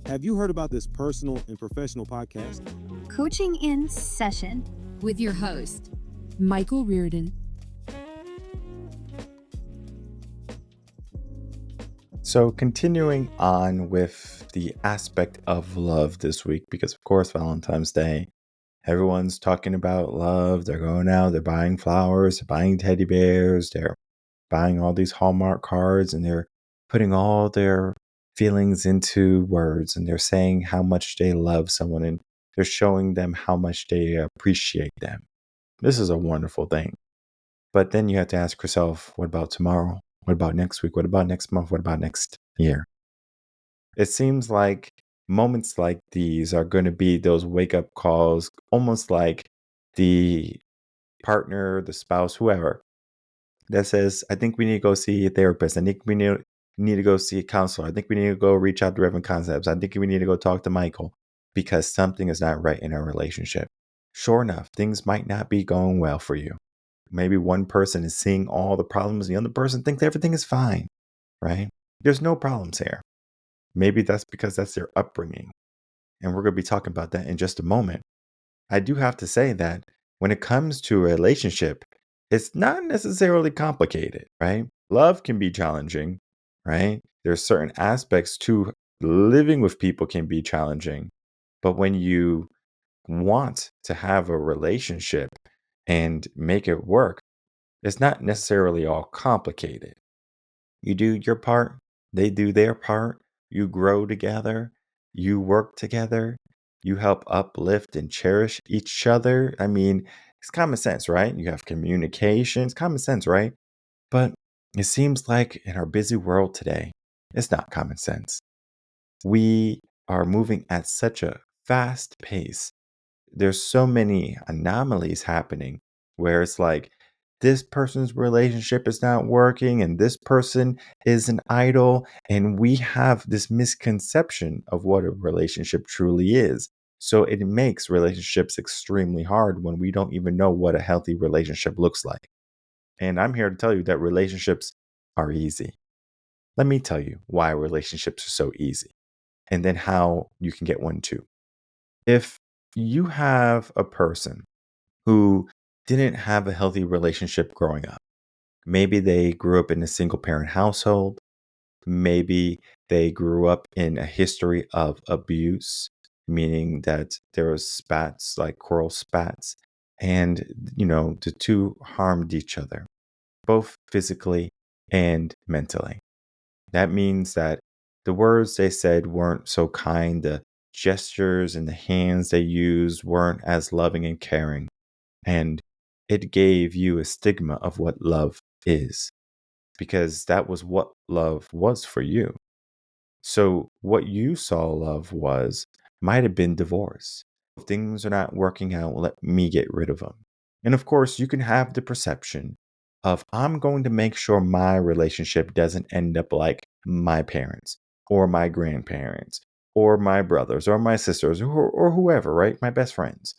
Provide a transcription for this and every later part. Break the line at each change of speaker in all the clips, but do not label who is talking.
Have you heard about this personal and professional podcast?
Coaching in Session
with your host, MichaelRearden.
So, continuing on with the aspect of love this week, because of course, Valentine's Day, everyone's talking about love. They're going out, they're buying flowers, they're buying teddy bears, they're buying all these Hallmark cards, and they're putting all their feelings into words, and they're saying how much they love someone, and they're showing them how much they appreciate them. This is a wonderful thing. But then you have to ask yourself, what about tomorrow? What about next week? What about next month? What about next year? It seems like moments like these are going to be those wake up calls, almost like the partner, the spouse, whoever, that says, I think we need to go see a therapist. I think we need to go see a counselor. I think we need to go reach out to RevenConcepts. I think we need to go talk to Michael because something is not right in our relationship. Sure enough, things might not be going well for you. Maybe one person is seeing all the problems, the other person thinks everything is fine, right? There's no problems here. Maybe that's because that's their upbringing. And we're going to be talking about that in just a moment. I do have to say that when it comes to a relationship, it's not necessarily complicated, right? Love can be challenging, right? There's certain aspects to living with people can be challenging. But when you want to have a relationship and make it work, it's not necessarily all complicated. You do your part, they do their part, you grow together, you work together, you help uplift and cherish each other. I mean, it's common sense, right? You have communication, it's common sense, right? But it seems like in our busy world today, it's not common sense. We are moving at such a fast pace. There's so many anomalies happening where it's like this person's relationship is not working and this person is an idol, and we have this misconception of what a relationship truly is. So it makes relationships extremely hard when we don't even know what a healthy relationship looks like. And I'm here to tell you that relationships are easy. Let me tell you why relationships are so easy and then how you can get one too. If you have a person who didn't have a healthy relationship growing up, maybe they grew up in a single parent household, maybe they grew up in a history of abuse, meaning that there was spats, like quarrel spats, and the two harmed each other, both physically and mentally. That means that the words they said weren't so kind, the gestures and the hands they used weren't as loving and caring. And it gave you a stigma of what love is, because that was what love was for you. So what you saw love was might have been divorce. If things are not working out, let me get rid of them. And of course, you can have the perception of, I'm going to make sure my relationship doesn't end up like my parents or my grandparents or my brothers or my sisters or whoever, right? My best friends.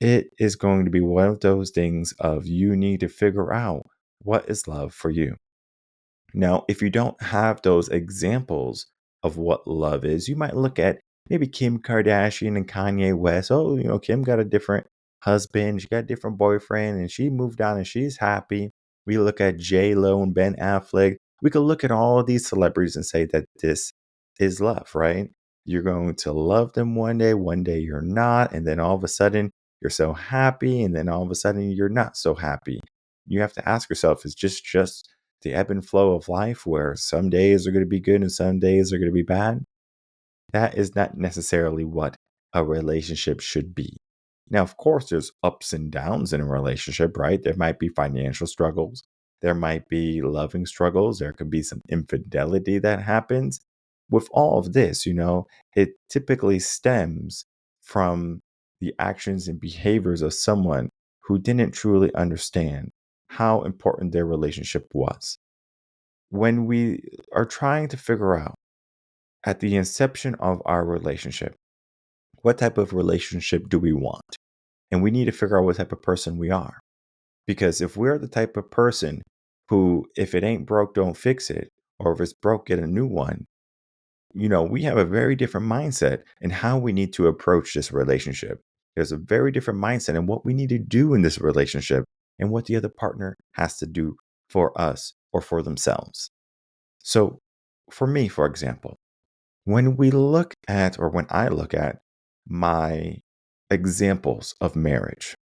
It is going to be one of those things of you need to figure out what is love for you. Now, if you don't have those examples of what love is, you might look at maybe Kim Kardashian and Kanye West. Oh, Kim got a different husband, she got a different boyfriend, and she moved on and she's happy. We look at J Lo and Ben Affleck. We could look at all of these celebrities and say that this is love, right? You're going to love them one day you're not, and then all of a sudden you're so happy, and then all of a sudden you're not so happy. You have to ask yourself, is just the ebb and flow of life where some days are going to be good and some days are going to be bad? That is not necessarily what a relationship should be. Now, of course, there's ups and downs in a relationship, right? There might be financial struggles. There might be loving struggles. There could be some infidelity that happens. With all of this, it typically stems from the actions and behaviors of someone who didn't truly understand how important their relationship was. When we are trying to figure out at the inception of our relationship, what type of relationship do we want? And we need to figure out what type of person we are. Because if we're the type of person who, if it ain't broke, don't fix it, or if it's broke, get a new one, we have a very different mindset in how we need to approach this relationship. There's a very different mindset in what we need to do in this relationship and what the other partner has to do for us or for themselves. So, for me, for example, when we look at, or when I look at my examples of marriage,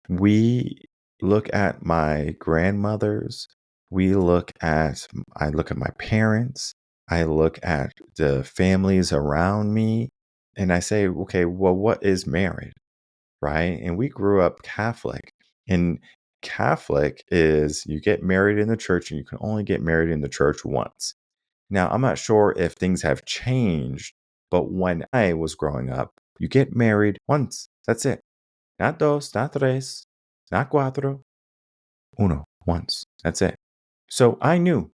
we look at my grandmothers, I look at my parents, I look at the families around me, and I say, okay, well, what is marriage? Right? And we grew up Catholic. And Catholic is you get married in the church and you can only get married in the church once. Now, I'm not sure if things have changed, but when I was growing up, you get married once. That's it. Not dos, not tres, not cuatro, uno, once. That's it. So I knew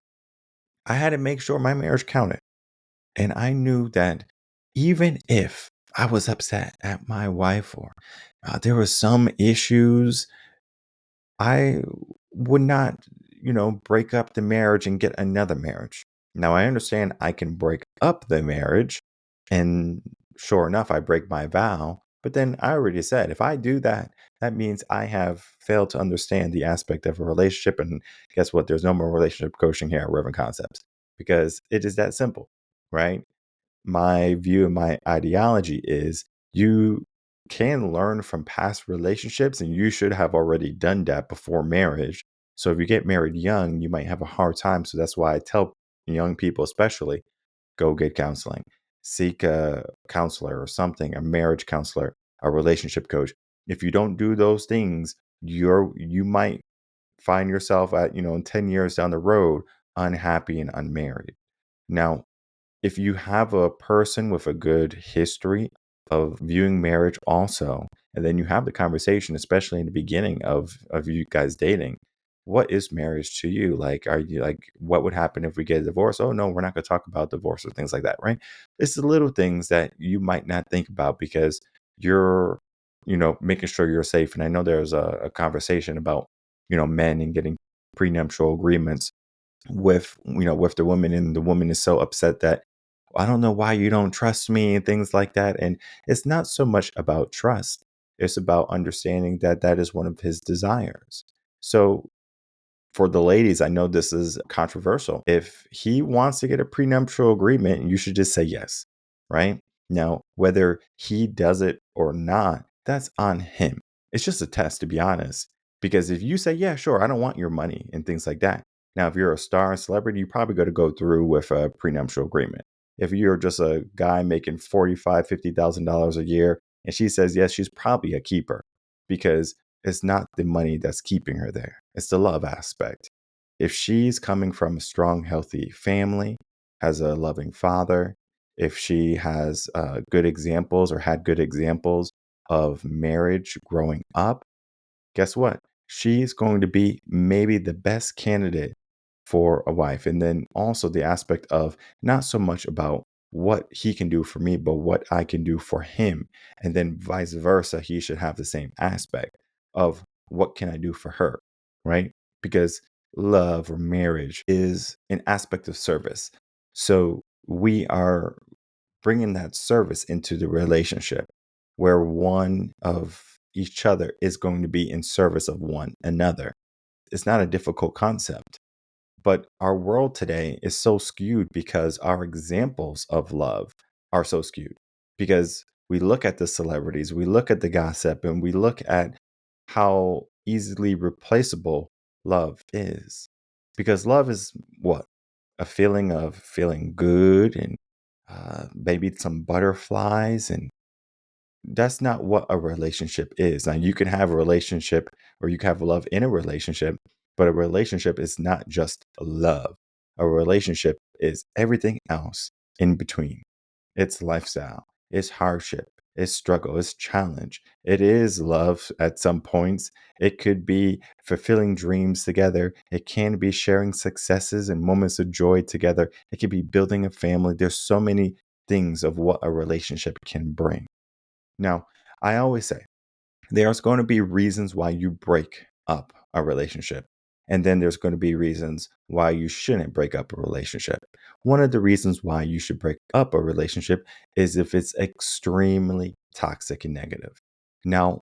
I had to make sure my marriage counted. And I knew that even if I was upset at my wife or there were some issues, I would not, break up the marriage and get another marriage. Now, I understand I can break up the marriage, and sure enough, I break my vow. But then I already said, if I do that, that means I have failed to understand the aspect of a relationship. And guess what? There's no more relationship coaching here at RevenConcepts because it is that simple, right? My view and my ideology is you can learn from past relationships and you should have already done that before marriage. So if you get married young, you might have a hard time. So that's why I tell young people, especially, go get counseling, seek a counselor or something, a marriage counselor, a relationship coach. If you don't do those things, you might find yourself at, in 10 years down the road, unhappy and unmarried. Now, if you have a person with a good history of viewing marriage also, and then you have the conversation, especially in the beginning of you guys dating, what is marriage to you? Like, are you like, what would happen if we get a divorce? Oh no, we're not going to talk about divorce or things like that, right? It's the little things that you might not think about because you're, making sure you're safe. And I know there's a conversation about, men and getting prenuptial agreements with the woman, and the woman is so upset that I don't know why you don't trust me and things like that. And it's not so much about trust, it's about understanding that that is one of his desires. So for the ladies, I know this is controversial. If he wants to get a prenuptial agreement, you should just say yes, right? Now, whether he does it or not, that's on him. It's just a test, to be honest. Because if you say, yeah, sure, I don't want your money and things like that. Now, if you're a star and celebrity, you're probably going to go through with a prenuptial agreement. If you're just a guy making $45,000, $50,000 a year and she says yes, she's probably a keeper because it's not the money that's keeping her there. It's the love aspect. If she's coming from a strong, healthy family, has a loving father, if she has good examples or had good examples of marriage growing up, guess what? She's going to be maybe the best candidate for a wife. And then also the aspect of not so much about what he can do for me, but what I can do for him. And then vice versa, he should have the same aspect of what can I do for her, right? Because love or marriage is an aspect of service. So we are bringing that service into the relationship where one of each other is going to be in service of one another. It's not a difficult concept. But our world today is so skewed because our examples of love are so skewed. Because we look at the celebrities, we look at the gossip, and we look at how easily replaceable love is. Because love is what? A feeling of feeling good and maybe some butterflies, and that's not what a relationship is. Now, you can have a relationship or you can have love in a relationship, but a relationship is not just love. A relationship is everything else in between. It's lifestyle, it's hardship, it's struggle, it's challenge. It is love at some points. It could be fulfilling dreams together. It can be sharing successes and moments of joy together. It could be building a family. There's so many things of what a relationship can bring. Now, I always say there's going to be reasons why you break up a relationship. And then there's going to be reasons why you shouldn't break up a relationship. One of the reasons why you should break up a relationship is if it's extremely toxic and negative. Now,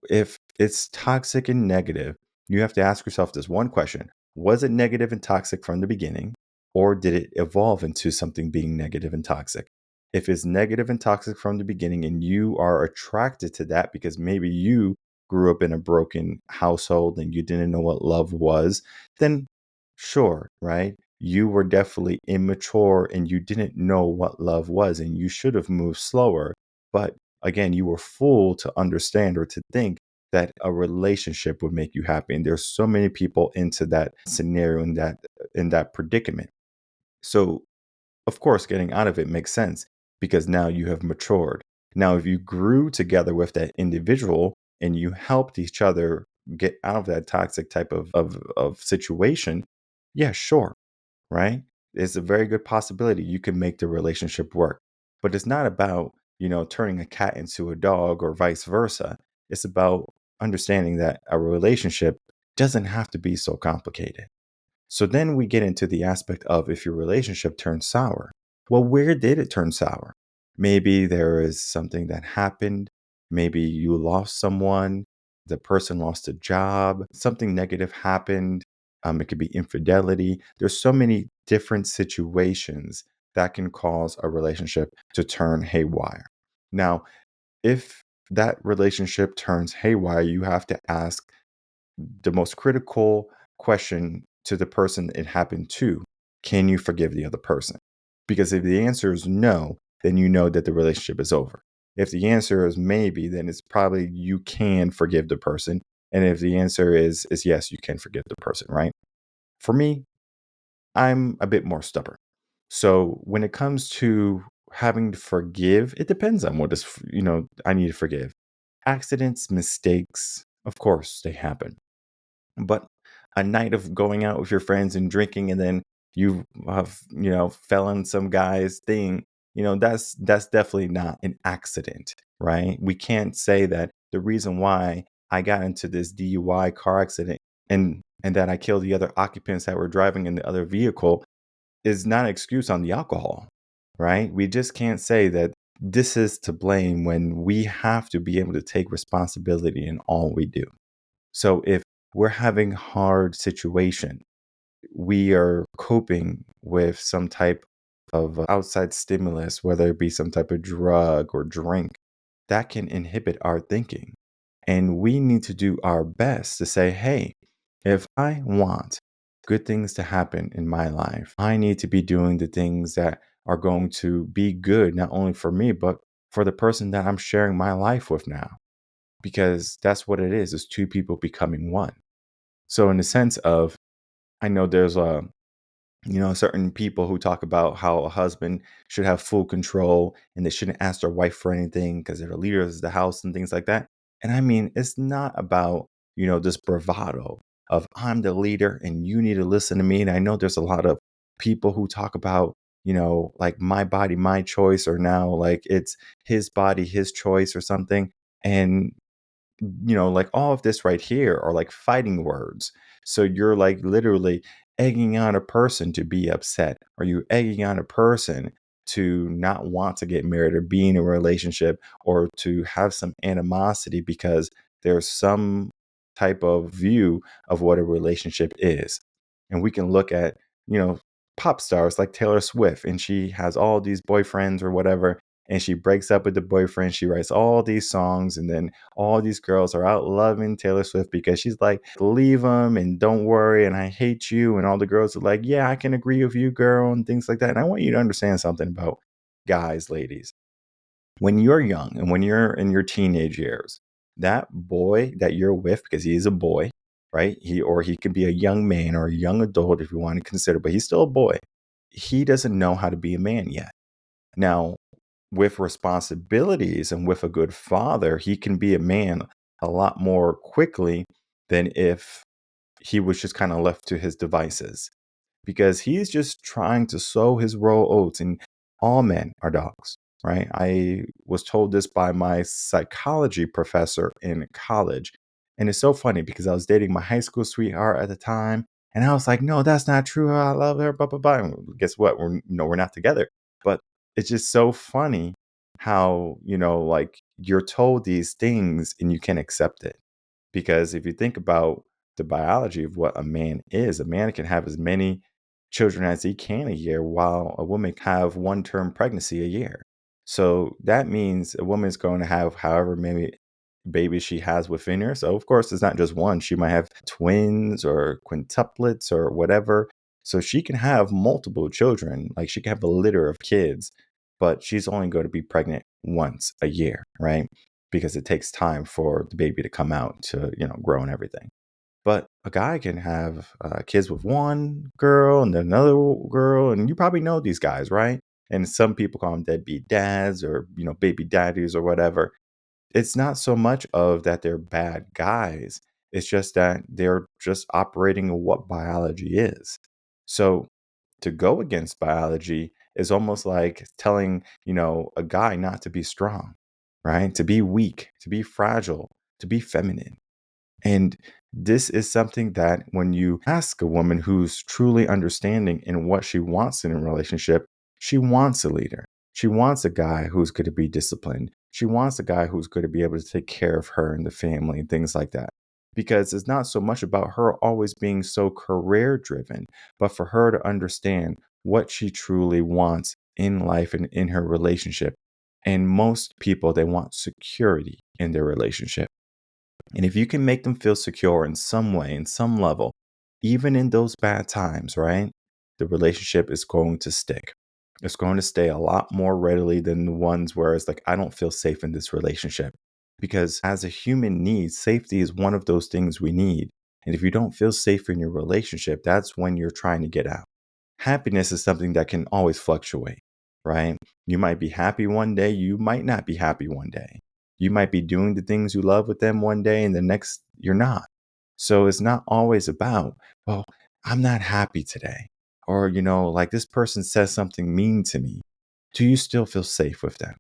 if it's toxic and negative, you have to ask yourself this one question. Was it negative and toxic from the beginning, or did it evolve into something being negative and toxic? If it's negative and toxic from the beginning and you are attracted to that because maybe you grew up in a broken household and you didn't know what love was, then sure, right? You were definitely immature and you didn't know what love was and you should have moved slower. But again, you were fool to understand or to think that a relationship would make you happy. And there's so many people into that scenario, in that predicament. So of course, getting out of it makes sense because now you have matured. Now, if you grew together with that individual and you helped each other get out of that toxic type of situation, yeah, sure, right? It's a very good possibility you can make the relationship work. But it's not about, turning a cat into a dog or vice versa. It's about understanding that a relationship doesn't have to be so complicated. So then we get into the aspect of if your relationship turns sour. Well, where did it turn sour? Maybe there is something that happened. Maybe you lost someone. The person lost a job. Something negative happened. It could be infidelity. There's so many different situations that can cause a relationship to turn haywire. Now, if that relationship turns haywire, you have to ask the most critical question to the person it happened to: can you forgive the other person? Because if the answer is no, then you know that the relationship is over. If the answer is maybe, then it's probably you can forgive the person. And if the answer is yes, you can forgive the person, right? For me, I'm a bit more stubborn. So when it comes to having to forgive, it depends on what is, I need to forgive. Accidents, mistakes, of course, they happen. But a night of going out with your friends and drinking, and then you have, fell on some guy's thing, that's definitely not an accident, right? We can't say that the reason why I got into this DUI car accident and that I killed the other occupants that were driving in the other vehicle is not an excuse on the alcohol, right? We just can't say that this is to blame when we have to be able to take responsibility in all we do. So if we're having hard situation, we are coping with some type of outside stimulus, whether it be some type of drug or drink, that can inhibit our thinking. And we need to do our best to say, hey, if I want good things to happen in my life, I need to be doing the things that are going to be good, not only for me, but for the person that I'm sharing my life with now. Because that's what it is two people becoming one. So in the sense of, I know there's certain people who talk about how a husband should have full control and they shouldn't ask their wife for anything because they're the leaders of the house and things like that. And I mean, it's not about, this bravado of I'm the leader and you need to listen to me. And I know there's a lot of people who talk about, like my body, my choice, or now like it's his body, his choice or something. And like all of this right here are like fighting words. So you're like literally egging on a person to be upset, or you egging on a person to not want to get married or be in a relationship, or to have some animosity because there's some type of view of what a relationship is. And we can look at, pop stars like Taylor Swift, and she has all these boyfriends or whatever, and she breaks up with the boyfriend. She writes all these songs, and then all these girls are out loving Taylor Swift because she's like, leave him and don't worry, and I hate you. And all the girls are like, yeah, I can agree with you, girl, and things like that. And I want you to understand something about guys, ladies. When you're young and when you're in your teenage years, that boy that you're with, because he is a boy, right? He can be a young man or a young adult if you want to consider, but he's still a boy. He doesn't know how to be a man yet. Now, with responsibilities and with a good father, he can be a man a lot more quickly than if he was just kind of left to his devices, because he's just trying to sow his royal oats, and all men are dogs, right? I was told this by my psychology professor in college. And it's so funny because I was dating my high school sweetheart at the time. And I was like, no, that's not true. I love her, blah, blah, blah. And guess what? We're not together. But it's just so funny how, like you're told these things and you can accept it. Because if you think about the biology of what a man can have as many children as he can a year, while a woman can have one term pregnancy a year. So that means a woman is going to have however many babies she has within her. So of course, it's not just one. She might have twins or quintuplets or whatever. So she can have multiple children. Like she can have a litter of kids, but she's only going to be pregnant once a year, right? Because it takes time for the baby to come out to, grow and everything. But a guy can have kids with one girl and then another girl, and you probably know these guys, right? And some people call them deadbeat dads or, baby daddies or whatever. It's not so much of that they're bad guys. It's just that they're just operating in what biology is. So to go against biology is almost like telling, a guy not to be strong, right? To be weak, to be fragile, to be feminine. And this is something that when you ask a woman who's truly understanding in what she wants in a relationship, she wants a leader. She wants a guy who's going to be disciplined. She wants a guy who's going to be able to take care of her and the family and things like that. Because it's not so much about her always being so career driven, but for her to understand what she truly wants in life and in her relationship. And most people, they want security in their relationship. And if you can make them feel secure in some way, in some level, even in those bad times, right? The relationship is going to stick. It's going to stay a lot more readily than the ones where it's like, I don't feel safe in this relationship. Because as a human need, safety is one of those things we need. And if you don't feel safe in your relationship, that's when you're trying to get out. Happiness is something that can always fluctuate, right? You might be happy one day, you might not be happy one day. You might be doing the things you love with them one day and the next you're not. So it's not always about, well, I'm not happy today. Or, like this person says something mean to me. Do you still feel safe with them?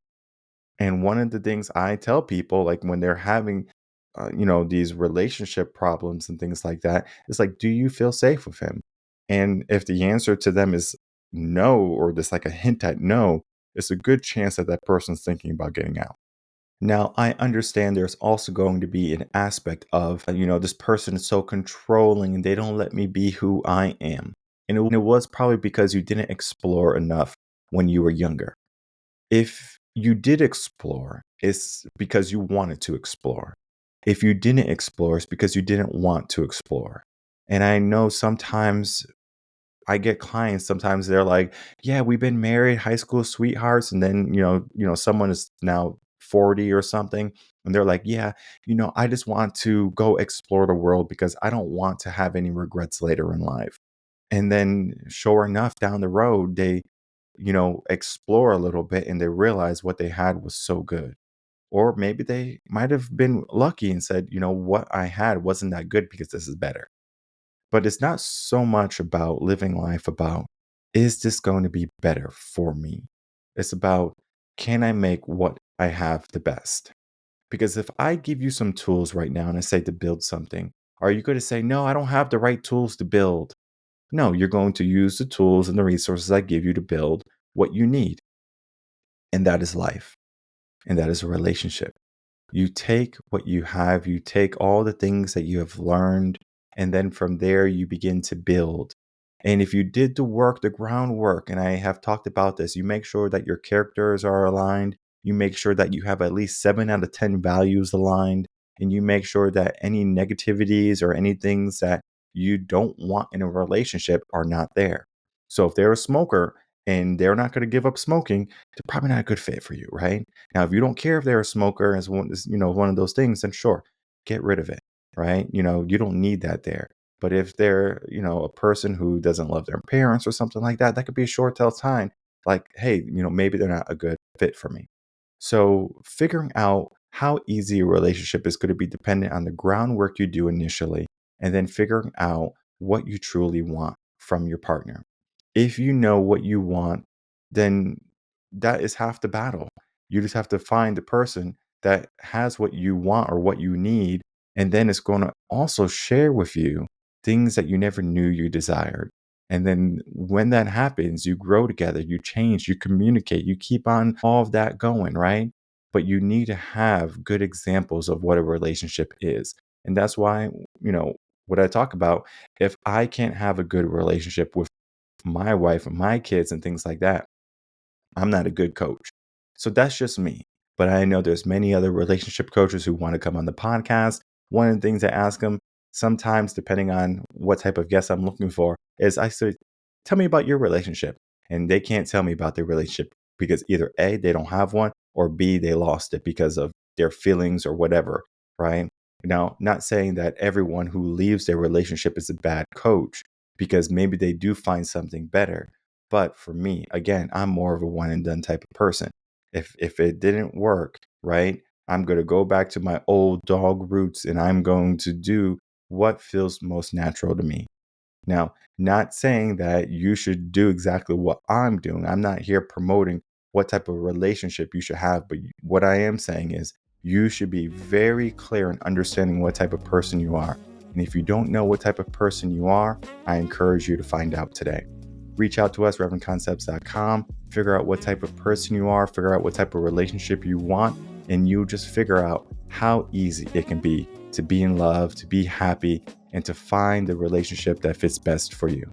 And one of the things I tell people, like when they're having, these relationship problems and things like that, is like, do you feel safe with him? And if the answer to them is no, or there's like a hint at no, it's a good chance that that person's thinking about getting out. Now, I understand there's also going to be an aspect of, this person is so controlling and they don't let me be who I am. And it was probably because you didn't explore enough when you were younger. If you did explore, it's because you wanted to explore. If you didn't explore, it's because you didn't want to explore. And I know sometimes I get clients, sometimes they're like, yeah, we've been married, high school sweethearts. And then, someone is now 40 or something. And they're like, yeah, I just want to go explore the world because I don't want to have any regrets later in life. And then sure enough, down the road, they, explore a little bit and they realize what they had was so good. Or maybe they might have been lucky and said, what I had wasn't that good because this is better. But it's not so much about living life about, is this going to be better for me? It's about, can I make what I have the best? Because if I give you some tools right now and I say to build something, are you going to say, no, I don't have the right tools to build? No, you're going to use the tools and the resources I give you to build what you need. And that is life. And that is a relationship. You take what you have, you take all the things that you have learned, and then from there you begin to build. And if you did the work, the groundwork, and I have talked about this, you make sure that your characters are aligned. You make sure that you have at least 7 out of 10 values aligned. And you make sure that any negativities or any things that you don't want in a relationship are not there. So if they're a smoker and they're not going to give up smoking, they're probably not a good fit for you, right? Now, if you don't care if they're a smoker as one, one of those things, then sure, get rid of it, right? You don't need that there. But if they're, a person who doesn't love their parents or something like that, that could be a short tell sign. Like, hey, maybe they're not a good fit for me. So figuring out how easy a relationship is going to be dependent on the groundwork you do initially, and then figuring out what you truly want from your partner. If you know what you want, then that is half the battle. You just have to find the person that has what you want or what you need, and then it's going to also share with you things that you never knew you desired. And then when that happens, you grow together, you change, you communicate, you keep on all of that going, right? But you need to have good examples of what a relationship is. And that's why, what I talk about, if I can't have a good relationship with my wife and my kids and things like that, I'm not a good coach. So that's just me. But I know there's many other relationship coaches who want to come on the podcast. One of the things I ask them sometimes, depending on what type of guest I'm looking for, is I say, tell me about your relationship. And they can't tell me about their relationship because either A, they don't have one, or B, they lost it because of their feelings or whatever, right? Now, not saying that everyone who leaves their relationship is a bad coach, because maybe they do find something better. But for me, again, I'm more of a one and done type of person. If it didn't work, right, I'm going to go back to my old dog roots and I'm going to do what feels most natural to me. Now, not saying that you should do exactly what I'm doing. I'm not here promoting what type of relationship you should have. But what I am saying is you should be very clear in understanding what type of person you are. And if you don't know what type of person you are, I encourage you to find out today. Reach out to us, RevenConcepts.com, figure out what type of person you are, figure out what type of relationship you want, and you just figure out how easy it can be to be in love, to be happy, and to find the relationship that fits best for you.